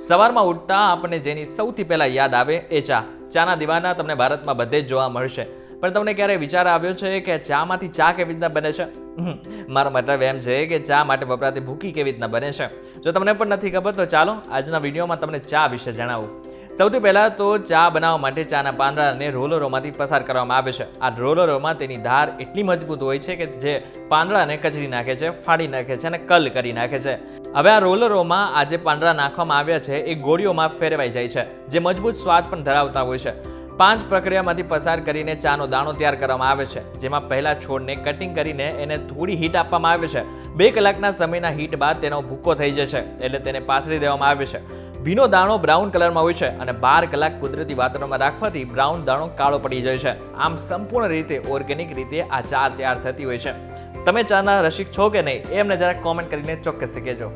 સવારમાં ઉઠતા આપણને જેની સૌથી પહેલા યાદ આવે એ ચાના દીવાના તમને ભારતમાં બધે જ જોવા મળશે. પણ તમને ક્યારે વિચાર આવ્યો છે કે ચામાંથી ચા કેવી રીતના બને છે? મારો મતલબ એમ છે કે ચા માટે વપરાતી ભૂકી કેવી રીતના બને છે. જો તમને પણ નથી ખબર તો ચાલો આજના વિડીયોમાં તમને ચા વિશે જણાવું. સૌથી પહેલાં તો ચા બનાવવા માટે ચાના પાંદડાને રોલરોમાંથી પસાર કરવામાં આવે છે. આ રોલરોમાં તેની ધાર એટલી મજબૂત હોય છે કે જે પાંદડાને કચરી નાખે છે, ફાડી નાખે છે અને કલ કરી નાખે છે. હવે આ રોલરોમાં આ જે પાંદડા નાખવામાં આવ્યા છે એ ગોળીઓમાં ફેરવાઈ જાય છે, જે મજબૂત સ્વાદ પણ ધરાવતા હોય છે. 5 પ્રક્રિયામાંથી પસાર કરીને ચાનો દાણો તૈયાર કરવામાં આવે છે, જેમાં પહેલા છોડને કટિંગ કરીને એને થોડી હીટ આપવામાં આવે છે. 2 કલાકના સમયના હીટ બાદ તેનો ભૂકો થઈ જશે, એટલે તેને પાથરી દેવામાં આવે છે. ભીનો દાણો બ્રાઉન કલરમાં હોય છે અને 12 કલાક કુદરતી વાતાવરણમાં રાખવાથી બ્રાઉન દાણો કાળો પડી જાય છે. આમ સંપૂર્ણ રીતે ઓર્ગેનિક રીતે આ ચા તૈયાર થતી હોય છે. તમે ચાના રસિક છો કે નહીં એ અમને જરાક કોમેન્ટ કરીને ચોક્કસથી કહેજો.